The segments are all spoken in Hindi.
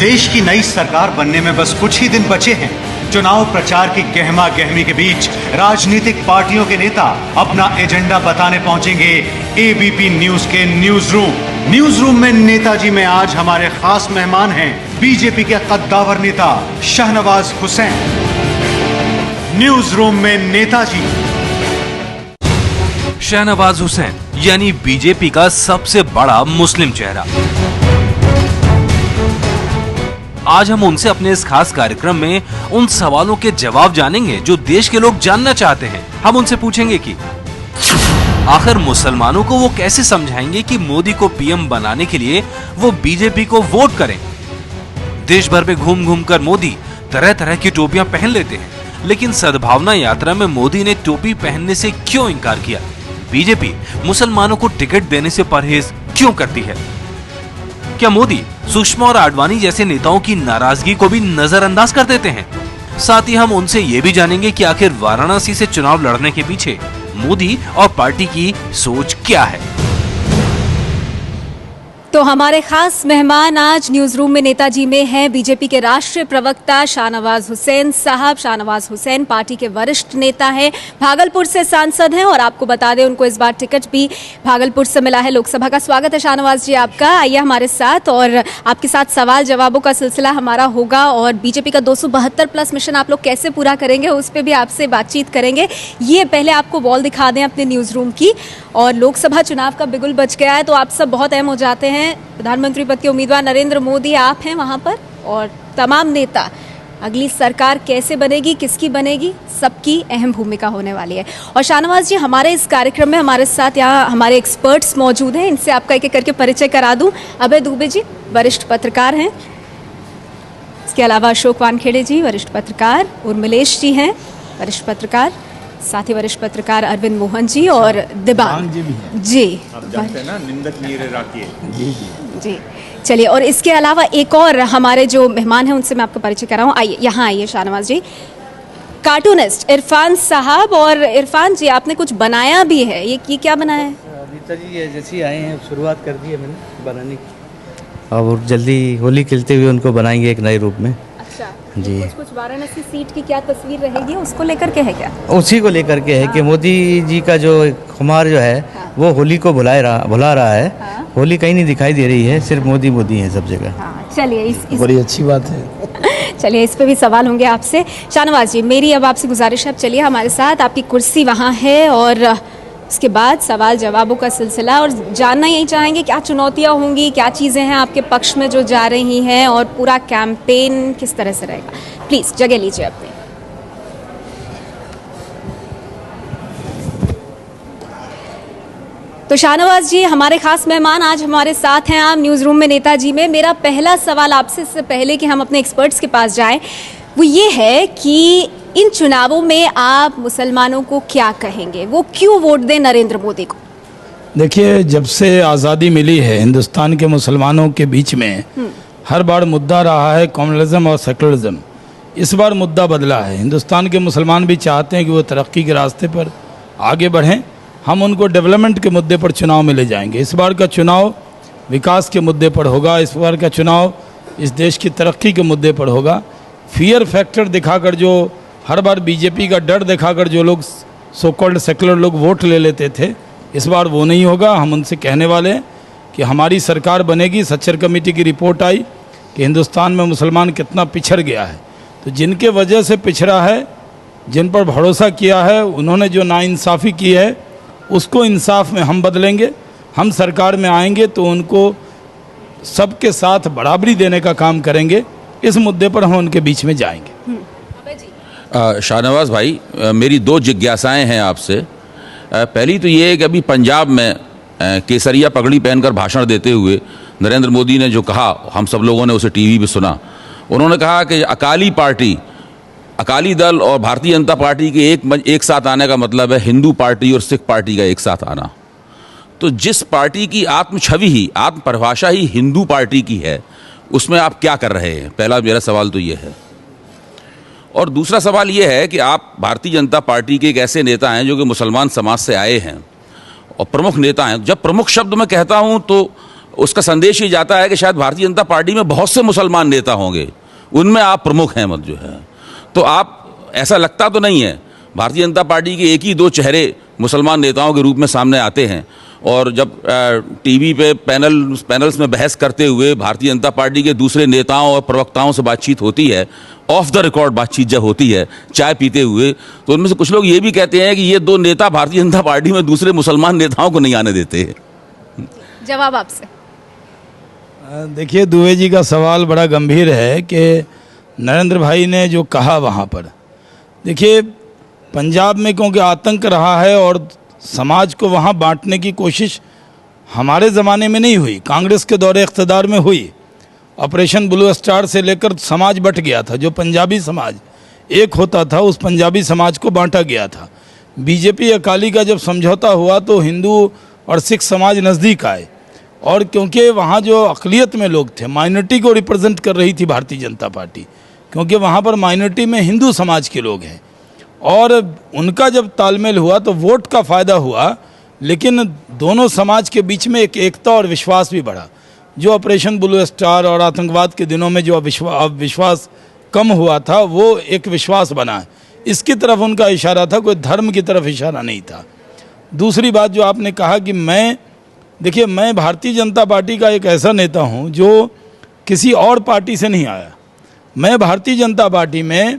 देश की नई सरकार बनने में बस कुछ ही दिन बचे हैं। चुनाव प्रचार की गहमा गहमी के बीच राजनीतिक पार्टियों के नेता अपना एजेंडा बताने पहुंचेंगे एबीपी न्यूज के न्यूज रूम में नेताजी में आज हमारे खास मेहमान हैं बीजेपी के कद्दावर नेता शाहनवाज हुसैन। न्यूज रूम में नेताजी। शाहनवाज हुसैन यानी बीजेपी का सबसे बड़ा मुस्लिम चेहरा। आज हम उनसे अपने इस खास कार्यक्रम में उन सवालों के जवाब जानेंगे जो देश के लोग जानना चाहते हैं। हम उनसे पूछेंगे कि आखिर मुसलमानों को वो कैसे समझाएंगे कि मोदी को पीएम बनाने के लिए वो बीजेपी को वोट करें। देश भर में घूम घूम कर मोदी तरह तरह की टोपियां पहन लेते हैं, लेकिन सद्भावना यात्रा में मोदी ने टोपी पहनने से क्यों इनकार किया? बीजेपी मुसलमानों को टिकट देने से परहेज क्यों करती है? क्या मोदी सुषमा और आडवाणी जैसे नेताओं की नाराजगी को भी नजरअंदाज कर देते हैं? साथ ही हम उनसे ये भी जानेंगे कि आखिर वाराणसी से चुनाव लड़ने के पीछे मोदी और पार्टी की सोच क्या है। तो हमारे खास मेहमान आज न्यूज रूम में नेताजी में हैं बीजेपी के राष्ट्रीय प्रवक्ता शाहनवाज हुसैन साहब। शाहनवाज हुसैन पार्टी के वरिष्ठ नेता हैं, भागलपुर से सांसद हैं और आपको बता दें उनको इस बार टिकट भी भागलपुर से मिला है लोकसभा का। स्वागत है शाहनवाज जी आपका। आइए हमारे साथ और आपके साथ सवाल जवाबों का सिलसिला हमारा होगा और बीजेपी का 272 प्लस मिशन आप लोग कैसे पूरा करेंगे उस पर भी आपसे बातचीत करेंगे। ये पहले आपको वॉल दिखा दें अपने न्यूज रूम की। और लोकसभा चुनाव का बिगुल बज गया है तो आप सब बहुत अहम हो जाते हैं। प्रधानमंत्री पद के उम्मीदवार नरेंद्र मोदी आप हैं वहां पर और तमाम नेता। अगली सरकार कैसे बनेगी, किसकी बनेगी, सबकी अहम भूमिका होने वाली है। और शाहनवाज जी हमारे इस कार्यक्रम में हमारे साथ यहाँ हमारे एक्सपर्ट्स मौजूद हैं, इनसे आपका एक एक करके परिचय करा दूं। अभय दुबे जी वरिष्ठ पत्रकार हैं, इसके अलावा अशोक वानखेड़े जी वरिष्ठ पत्रकार, उर्मिलेश जी हैं वरिष्ठ पत्रकार, साथ ही वरिष्ठ पत्रकार अरविंद मोहन जी और दिबांग जी भी हैं। जी आप जानते हैं ना, निंदक नीरे राकी जी। चलिए और इसके अलावा एक और हमारे जो मेहमान हैं उनसे मैं आपको परिचय कराऊं। आइए यहाँ आइए शाहनवाज जी। कार्टूनिस्ट इरफान साहब। और इरफान जी आपने कुछ बनाया भी है, ये क्या बनाया है? नीता जी ये जैसे आए हैं शुरुआत कर दी है मैंने बनाने की और जल्दी होली खेलते हुए उनको बनाएंगे एक नए रूप में। जी कुछ वाराणसी सीट की क्या तस्वीर रहेगी उसको लेकर के है क्या? उसी को लेकर के है कि मोदी जी का जो खुमार जो है वो होली को भुला रहा है। होली कहीं नहीं दिखाई दे रही है, सिर्फ मोदी मोदी है सब जगह। चलिए बड़ी अच्छी बात है। चलिए इस पे भी सवाल होंगे आपसे। शाहनवाज जी मेरी अब आपसे गुजारिश है, आप चलिए हमारे साथ, आपकी कुर्सी वहाँ है और उसके बाद सवाल जवाबों का सिलसिला। और जानना यही चाहेंगे क्या चुनौतियां होंगी, क्या चीज़ें हैं आपके पक्ष में जो जा रही हैं और पूरा कैंपेन किस तरह से रहेगा। प्लीज़ जगह लीजिए अपनी। तो शाहनवाज जी हमारे खास मेहमान आज हमारे साथ हैं आप न्यूज़ रूम में नेताजी में। मेरा पहला सवाल आपसे इससे पहले कि हम अपने एक्सपर्ट्स के पास जाएं वो ये है कि इन चुनावों में आप मुसलमानों को क्या कहेंगे, वो क्यों वोट दें नरेंद्र मोदी को? देखिए जब से आज़ादी मिली है हिंदुस्तान के मुसलमानों के बीच में हर बार मुद्दा रहा है कम्युनलिज्म और सेकुलरिज्म। इस बार मुद्दा बदला है। हिंदुस्तान के मुसलमान भी चाहते हैं कि वो तरक्की के रास्ते पर आगे बढ़ें। हम उनको डेवलपमेंट के मुद्दे पर चुनाव में ले जाएंगे। इस बार का चुनाव विकास के मुद्दे पर होगा। इस बार का चुनाव इस देश की तरक्की के मुद्दे पर होगा। फियर फैक्टर दिखाकर, जो हर बार बीजेपी का डर दिखाकर जो लोग सो कॉल्ड सेकुलर लोग वोट ले लेते थे, इस बार वो नहीं होगा। हम उनसे कहने वाले हैं कि हमारी सरकार बनेगी। सच्चर कमेटी की रिपोर्ट आई कि हिंदुस्तान में मुसलमान कितना पिछड़ गया है, तो जिनके वजह से पिछड़ा है, जिन पर भरोसा किया है, उन्होंने जो नाइंसाफ़ी की है उसको इंसाफ में हम बदलेंगे। हम सरकार में आएंगे तो उनको सबके साथ बराबरी देने का काम करेंगे। इस मुद्दे पर हम उनके बीच में जाएंगे। शाहनवाज भाई मेरी दो जिज्ञासाएं हैं आपसे। पहली तो ये है कि अभी पंजाब में केसरिया पगड़ी पहनकर भाषण देते हुए नरेंद्र मोदी ने जो कहा, हम सब लोगों ने उसे टीवी पे सुना। उन्होंने कहा कि अकाली पार्टी, अकाली दल और भारतीय जनता पार्टी के एक साथ आने का मतलब है हिंदू पार्टी और सिख पार्टी का एक साथ आना। तो जिस पार्टी की आत्म छवि ही, आत्म परिभाषा ही हिंदू पार्टी की है, उसमें आप क्या कर रहे हैं? पहला मेरा सवाल तो ये है। और दूसरा सवाल ये है कि आप भारतीय जनता पार्टी के एक ऐसे नेता हैं जो कि मुसलमान समाज से आए हैं और प्रमुख नेता हैं। जब प्रमुख शब्द मैं कहता हूं तो उसका संदेश ये जाता है कि शायद भारतीय जनता पार्टी में बहुत से मुसलमान नेता होंगे, उनमें आप प्रमुख हैं मत जो है। तो आप, ऐसा लगता तो नहीं है, भारतीय जनता पार्टी के एक ही दो चेहरे मुसलमान नेताओं के रूप में सामने आते हैं। और जब टीवी पे पैनल्स में बहस करते हुए भारतीय जनता पार्टी के दूसरे नेताओं और प्रवक्ताओं से बातचीत होती है, ऑफ द रिकॉर्ड बातचीत जब होती है चाय पीते हुए, तो उनमें से कुछ लोग ये भी कहते हैं कि ये दो नेता भारतीय जनता पार्टी में दूसरे मुसलमान नेताओं को नहीं आने देते। जवाब आपसे। देखिए, दुबे जी का सवाल बड़ा गंभीर है कि नरेंद्र भाई ने जो कहा वहाँ पर, देखिए पंजाब में क्योंकि आतंक रहा है और समाज को वहाँ बांटने की कोशिश हमारे ज़माने में नहीं हुई, कांग्रेस के दौरे इक़्तिदार में हुई। ऑपरेशन ब्लू स्टार से लेकर समाज बट गया था, जो पंजाबी समाज एक होता था उस पंजाबी समाज को बांटा गया था। बीजेपी अकाली का जब समझौता हुआ तो हिंदू और सिख समाज नज़दीक आए, और क्योंकि वहाँ जो अक़लियत में लोग थे, माइनॉरिटी को रिप्रेजेंट कर रही थी भारतीय जनता पार्टी, क्योंकि वहाँ पर माइनॉरिटी में हिंदू समाज के लोग हैं, और उनका जब तालमेल हुआ तो वोट का फ़ायदा हुआ, लेकिन दोनों समाज के बीच में एक एकता और विश्वास भी बढ़ा। जो ऑपरेशन ब्लू स्टार और आतंकवाद के दिनों में जो विश्वास कम हुआ था, वो एक विश्वास बना। इसकी तरफ उनका इशारा था, कोई धर्म की तरफ इशारा नहीं था। दूसरी बात जो आपने कहा कि देखिए मैं भारतीय जनता पार्टी का एक ऐसा नेता हूँ जो किसी और पार्टी से नहीं आया। मैं भारतीय जनता पार्टी में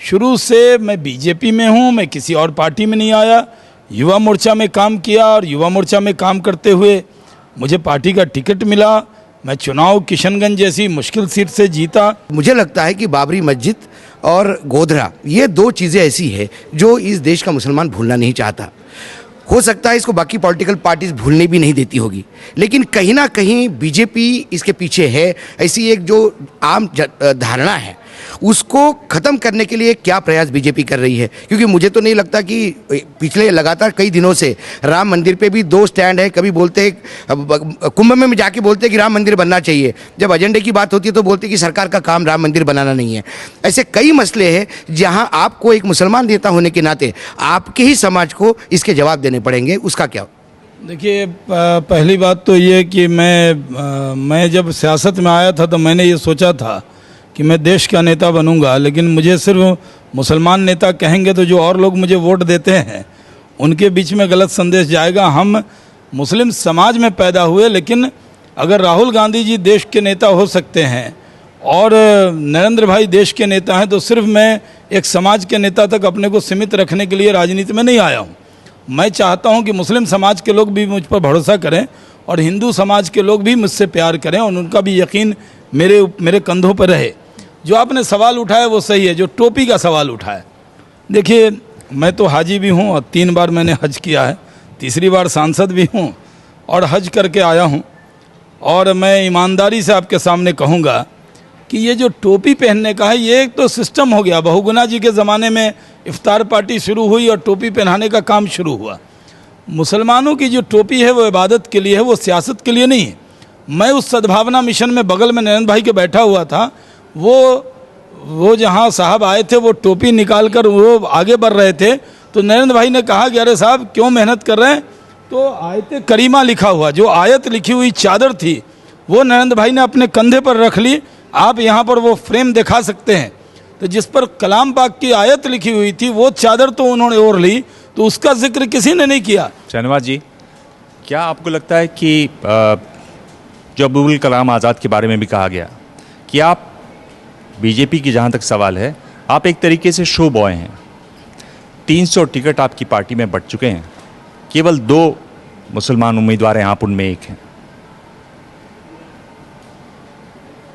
शुरू से, मैं बीजेपी में हूँ, मैं किसी और पार्टी में नहीं आया। युवा मोर्चा में काम किया और युवा मोर्चा में काम करते हुए मुझे पार्टी का टिकट मिला। मैं चुनाव किशनगंज जैसी मुश्किल सीट से जीता। मुझे लगता है कि बाबरी मस्जिद और गोधरा, ये दो चीज़ें ऐसी है जो इस देश का मुसलमान भूलना नहीं चाहता। हो सकता है इसको बाकी पॉलिटिकल पार्टीज भूलने भी नहीं देती होगी, लेकिन कहीं ना कहीं बीजेपी इसके पीछे है। ऐसी एक जो आम धारणा है उसको ख़त्म करने के लिए क्या प्रयास बीजेपी कर रही है, क्योंकि मुझे तो नहीं लगता कि पिछले लगातार कई दिनों से राम मंदिर पे भी दो स्टैंड है। कभी बोलते हैं, कुंभ में जाके बोलते हैं कि राम मंदिर बनना चाहिए, जब एजेंडे की बात होती है तो बोलते हैं कि सरकार का काम राम मंदिर बनाना नहीं है। ऐसे कई मसले हैं जहां आपको एक मुसलमान नेता होने के नाते आपके ही समाज को इसके जवाब देने पड़ेंगे। उसका क्या? देखिए, पहली बात तो ये कि मैं जब सियासत में आया था तो मैंने ये सोचा था कि मैं देश का नेता बनूंगा, लेकिन मुझे सिर्फ मुसलमान नेता कहेंगे तो जो और लोग मुझे वोट देते हैं उनके बीच में गलत संदेश जाएगा। हम मुस्लिम समाज में पैदा हुए, लेकिन अगर राहुल गांधी जी देश के नेता हो सकते हैं और नरेंद्र भाई देश के नेता हैं, तो सिर्फ मैं एक समाज के नेता तक अपने को सीमित रखने के लिए राजनीति में नहीं आया हूँ। मैं चाहता हूँ कि मुस्लिम समाज के लोग भी मुझ पर भरोसा करें और हिंदू समाज के लोग भी मुझसे प्यार करें और उनका भी यकीन मेरे कंधों पर रहे। जो आपने सवाल उठाया वो सही है, जो टोपी का सवाल उठाया। देखिए, मैं तो हाजी भी हूँ और 3 बार मैंने हज किया है, तीसरी बार सांसद भी हूँ और हज करके आया हूँ। और मैं ईमानदारी से आपके सामने कहूँगा कि ये जो टोपी पहनने का है, ये एक तो सिस्टम हो गया। बहुगुना जी के ज़माने में इफ्तार पार्टी शुरू हुई और टोपी पहनाने का काम शुरू हुआ। मुसलमानों की जो टोपी है वो इबादत के लिए है, वो सियासत के लिए नहीं है। मैं उस सद्भावना मिशन में बगल में नरेंद्र भाई के बैठा हुआ था, वो जहाँ साहब आए थे वो टोपी निकाल कर वो आगे बढ़ रहे थे, तो नरेंद्र भाई ने कहा कि अरे साहब क्यों मेहनत कर रहे हैं। तो आयत करीमा लिखा हुआ, जो आयत लिखी हुई चादर थी वो नरेंद्र भाई ने अपने कंधे पर रख ली। आप यहाँ पर वो फ्रेम दिखा सकते हैं, तो जिस पर कलाम पाक की आयत लिखी हुई थी वो चादर तो उन्होंने ओढ़ ली, तो उसका जिक्र किसी ने नहीं किया। शाहनवाज जी, क्या आपको लगता है कि जो अब्दुल कलाम आज़ाद के बारे में भी कहा गया कि आप बीजेपी की, जहाँ तक सवाल है, आप एक तरीके से शो बॉय हैं। 300 टिकट आपकी पार्टी में बट चुके हैं, केवल 2 मुसलमान उम्मीदवार हैं, आप उनमें एक हैं।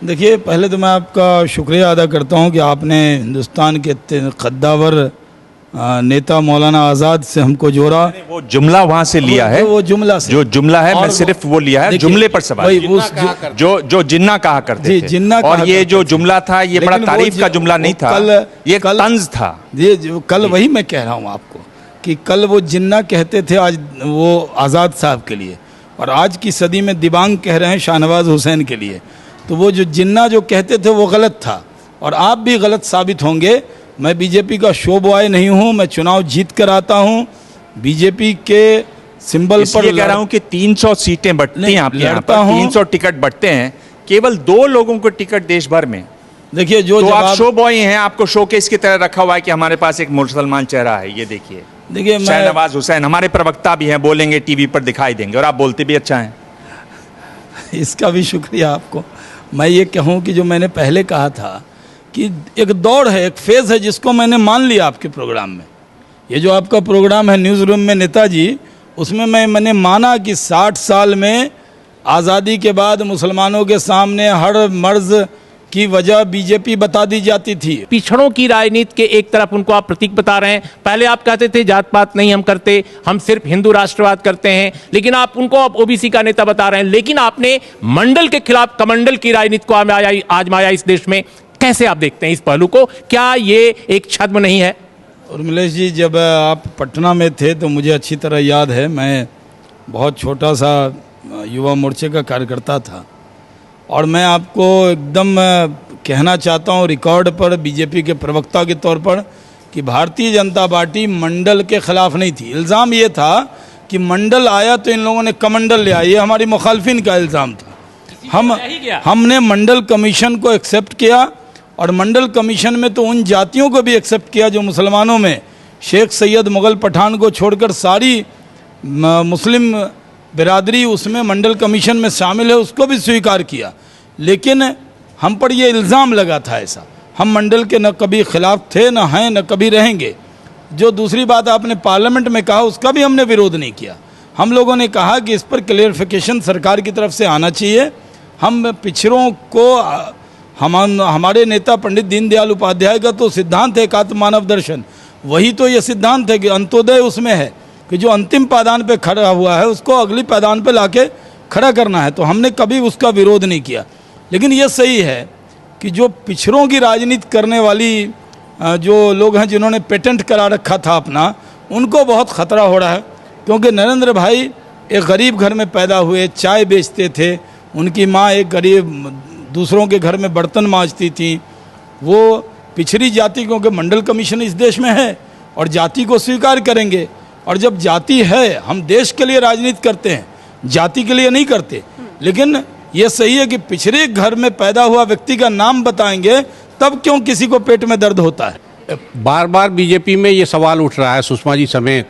देखिए, पहले तो मैं आपका शुक्रिया अदा करता हूं कि आपने हिंदुस्तान के कद्दावर नेता मौलाना आज़ाद से हमको जोड़ा। वो जुमला वहां से लिया है, वो जुमला से, जो जुमला है मैं सिर्फ वो लिया है, जुमले पर सवाल। जो जिन्ना कहा करते थे, जिन्ना और ये जो जुमला था ये बड़ा तारीफ का जुमला नहीं था, ये तंज था। ये कल वही मैं कह रहा हूँ आपको कि कल वो जिन्ना कहते थे आज वो आज़ाद साहब के लिए, और आज की सदी में दिबांग कह रहे हैं शाहनवाज हुसैन के लिए। तो वो जो जिन्ना जो कहते थे वो गलत था, और आप भी गलत साबित होंगे। मैं बीजेपी का शो बॉय नहीं हूँ, मैं चुनाव जीत कर आता हूँ। बीजेपी के सिंबल पर इसलिए कह रहा हूं कि 300 सीटें बंटती नहीं, हैं आपके यहाँ लड़ता पर, हूं। 300 टिकट बंटते हैं, केवल 2 लोगों को टिकट देश भर में। देखिए जो तो आप जवाब शो बॉय हैं, आपको शोकेस की तरह रखा हुआ है कि हमारे पास एक मुसलमान चेहरा है, ये देखिए। देखिए मैं शाहनवाज हुसैन हमारे प्रवक्ता भी हैं, बोलेंगे टीवी पर दिखाई देंगे, और आप बोलते भी अच्छा हैं। इसका भी शुक्रिया आपको। मैं ये कहूँ कि जो मैंने पहले कहा था कि एक दौड़ है, एक फेज़ है, जिसको मैंने मान लिया आपके प्रोग्राम में। ये जो आपका प्रोग्राम है न्यूज़ रूम में नेताजी, उसमें मैंने माना कि 60 साल में आज़ादी के बाद मुसलमानों के सामने हर मर्ज की वजह बीजेपी बता दी जाती थी। पिछड़ों की राजनीति के एक तरफ उनको आप प्रतीक बता रहे हैं। पहले आप कहते थे जात पात नहीं हम करते, हम सिर्फ हिंदू राष्ट्रवाद करते हैं, लेकिन आप उनको आप ओबीसी का नेता बता रहे हैं। लेकिन आपने मंडल के खिलाफ कमंडल की राजनीति को आजमाया इस देश में। कैसे आप देखते हैं इस पहलू को? क्या ये एक छद्म नहीं है? उर्मिलेश जी, जब आप पटना में थे तो मुझे अच्छी तरह याद है, मैं बहुत छोटा सा युवा मोर्चे का कार्यकर्ता था, और मैं आपको एकदम कहना चाहता हूँ रिकॉर्ड पर बीजेपी के प्रवक्ता के तौर पर कि भारतीय जनता पार्टी मंडल के खिलाफ नहीं थी। इल्ज़ाम ये था कि मंडल आया तो इन लोगों ने कमंडल ले आया, ये हमारी मुखालफिन का इल्ज़ाम था। हमने मंडल कमीशन को एक्सेप्ट किया, और मंडल कमीशन में तो उन जातियों को भी एक्सेप्ट किया जो मुसलमानों में शेख सैयद मुग़ल पठान को छोड़कर सारी मुस्लिम बिरादरी उसमें मंडल कमीशन में शामिल है, उसको भी स्वीकार किया। लेकिन हम पर ये इल्ज़ाम लगा था ऐसा। हम मंडल के न कभी ख़िलाफ़ थे, न हैं, न कभी रहेंगे। जो दूसरी बात आपने पार्लियामेंट में कहा, उसका भी हमने विरोध नहीं किया। हम लोगों ने कहा कि इस पर क्लियरिफिकेशन सरकार की तरफ से आना चाहिए। हम पिछड़ों को हमारे नेता पंडित दीनदयाल उपाध्याय का तो सिद्धांत है एकात्म मानव दर्शन, वही तो ये सिद्धांत है कि अंत्योदय उसमें है कि जो अंतिम पायदान पे खड़ा हुआ है उसको अगली पायदान पे लाके खड़ा करना है। तो हमने कभी उसका विरोध नहीं किया। लेकिन ये सही है कि जो पिछड़ों की राजनीति करने वाली जो लोग हैं, जिन्होंने पेटेंट करा रखा था अपना, उनको बहुत ख़तरा हो रहा है। क्योंकि नरेंद्र भाई एक गरीब घर में पैदा हुए, चाय बेचते थे, उनकी माँ एक गरीब दूसरों के घर में बर्तन मांजती थी। वो पिछड़ी जाति, क्योंकि मंडल कमीशन इस देश में है और जाति को स्वीकार करेंगे। और जब जाति है, हम देश के लिए राजनीति करते हैं, जाति के लिए नहीं करते। लेकिन ये सही है कि पिछड़े घर में पैदा हुआ व्यक्ति का नाम बताएंगे तब क्यों किसी को पेट में दर्द होता है। बार बार बीजेपी में ये सवाल उठ रहा है, सुषमा जी समेत,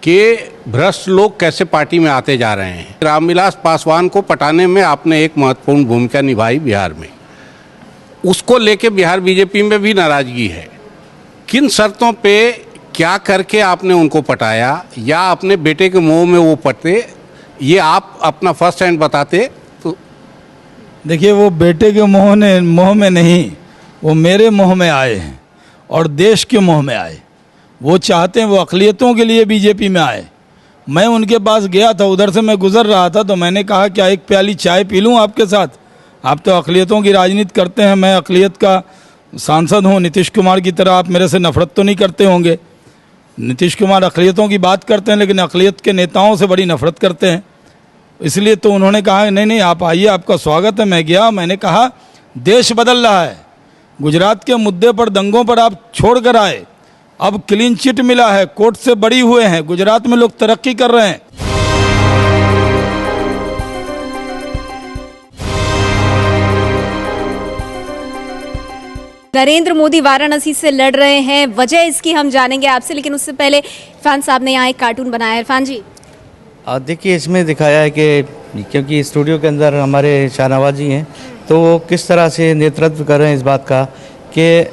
कि भ्रष्ट लोग कैसे पार्टी में आते जा रहे हैं। रामविलास पासवान को पटाने में आपने एक महत्वपूर्ण भूमिका निभाई बिहार में, उसको लेके बिहार बीजेपी में भी नाराजगी है। किन शर्तों पे, क्या करके आपने उनको पटाया, या अपने बेटे के मुंह में वो पटे, ये आप अपना फर्स्ट हैंड बताते तो। देखिए, वो बेटे के मुंह में नहीं, वो मेरे मुंह में आए हैं और देश के मुंह में आए। वो चाहते हैं वो अक़लियतों के लिए बीजेपी में आए। मैं उनके पास गया था, उधर से मैं गुजर रहा था, तो मैंने कहा क्या एक प्याली चाय पी लूँ आपके साथ? आप तो अक़लियतों की राजनीति करते हैं, मैं अक़लियत का सांसद हूँ। नीतीश कुमार की तरह आप मेरे से नफरत तो नहीं करते होंगे। नीतीश कुमार अक़लियतों की बात करते हैं, लेकिन अक़लियत के नेताओं से बड़ी नफरत करते हैं। इसलिए तो उन्होंने कहा नहीं नहीं आप आइए, आपका स्वागत है। मैं गया, मैंने कहा देश बदल रहा है। गुजरात के मुद्दे पर, दंगों पर आप छोड़ कर आए, अब क्लीन चिट मिला है, कोर्ट से बरी हुए हैं, गुजरात में लोग तरक्की कर रहे हैं। नरेंद्र मोदी वाराणसी से लड़ रहे हैं, वजह इसकी हम जानेंगे आपसे, लेकिन उससे पहले इरफान साहब ने यहाँ एक कार्टून बनाया है। इरफान जी, देखिए, इसमें दिखाया है कि क्योंकि स्टूडियो के अंदर हमारे शाहनवाज जी हैं, तो वो किस तरह से नेतृत्व कर रहे हैं इस बात का कि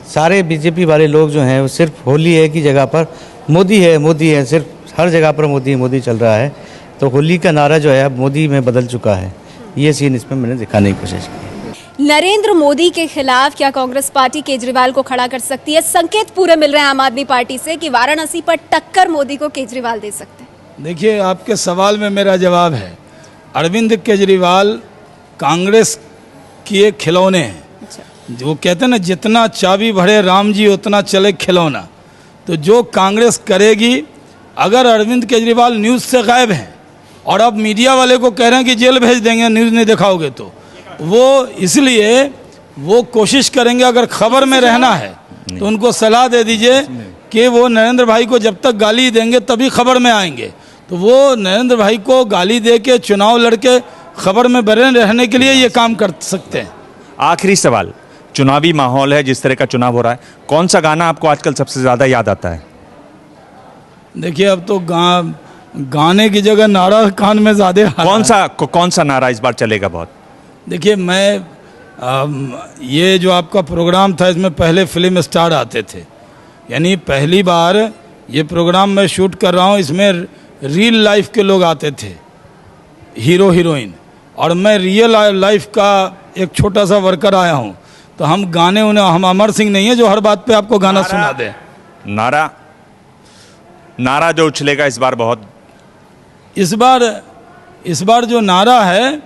सारे बीजेपी वाले लोग जो हैं वो सिर्फ होली है की जगह पर मोदी है, सिर्फ हर जगह पर मोदी चल रहा है। तो होली का नारा जो है अब मोदी में बदल चुका है। ये सीन इसमें मैंने दिखाने की कोशिश की। नरेंद्र मोदी के खिलाफ क्या कांग्रेस पार्टी केजरीवाल को खड़ा कर सकती है? संकेत पूरे मिल रहे हैं आम आदमी पार्टी से कि वाराणसी पर टक्कर मोदी को केजरीवाल दे सकते हैं। देखिए, आपके सवाल में मेरा जवाब है, अरविंद केजरीवाल कांग्रेस के एक खिलौने हैं। जो कहते हैं ना, जितना चाबी भरे राम जी उतना चले खिलौना। तो जो कांग्रेस करेगी, अगर अरविंद केजरीवाल न्यूज़ से गायब हैं और अब मीडिया वाले को कह रहे हैं कि जेल भेज देंगे न्यूज़ नहीं दिखाओगे, तो वो इसलिए वो कोशिश करेंगे, अगर खबर में रहना है तो उनको सलाह दे दीजिए कि वो नरेंद्र भाई को जब तक गाली देंगे तभी खबर में आएंगे। तो वो नरेंद्र भाई को गाली दे के चुनाव लड़के खबर में बने रहने के लिए ये काम कर सकते हैं। आखिरी सवाल, चुनावी माहौल है, जिस तरह का चुनाव हो रहा है, कौन सा गाना आपको आजकल सबसे ज्यादा याद आता है? देखिए अब तो गाने की जगह नारा कान में ज्यादा आ रहा है। कौन सा नारा इस बार चलेगा बहुत? देखिए मैं ये जो आपका प्रोग्राम था इसमें पहले फिल्म स्टार आते थे, यानी पहली बार ये प्रोग्राम मैं शूट कर रहा हूँ, इसमें रियल लाइफ के लोग आते थे, हीरो हीरोइन, और मैं रियल लाइफ का एक छोटा सा वर्कर आया हूँ। तो हम गाने उन्हें, हम अमर सिंह नहीं है जो हर बात पे आपको गाना सुना दे। नारा जो उछलेगा इस बार बहुत, इस बार जो नारा है,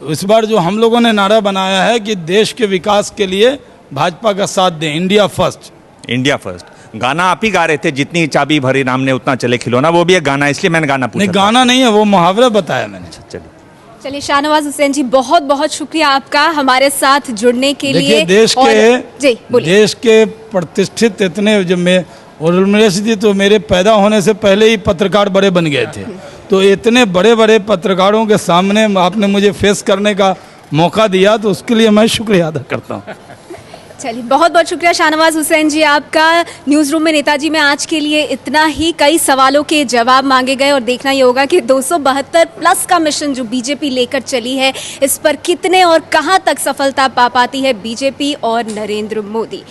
इस बार जो हम लोगों ने नारा बनाया है कि देश के विकास के लिए भाजपा का साथ दें, इंडिया फर्स्ट। इंडिया फर्स्ट गाना आप ही गा रहे थे, जितनी चाबी भरी नाम ने उतना चले खिलौना, वो भी एक गाना, इसलिए मैंने गाना पूछा। नहीं गाना नहीं है, वो मुहावरा बताया मैंने। चलिए शाहनवाज हुसैन जी, बहुत बहुत शुक्रिया आपका हमारे साथ जुड़ने के लिए। देश के प्रतिष्ठित इतने, जब मैं और उर्मिला जी तो मेरे पैदा होने से पहले ही पत्रकार बड़े बन गए थे, तो इतने बड़े बड़े पत्रकारों के सामने आपने मुझे फेस करने का मौका दिया, तो उसके लिए मैं शुक्रिया अदा करता हूँ। चलिए बहुत बहुत शुक्रिया शाहनवाज हुसैन जी आपका। न्यूज़ रूम में नेताजी में आज के लिए इतना ही। कई सवालों के जवाब मांगे गए और देखना ये होगा कि 272 प्लस का मिशन जो बीजेपी लेकर चली है, इस पर कितने और कहां तक सफलता पा पाती है बीजेपी और नरेंद्र मोदी।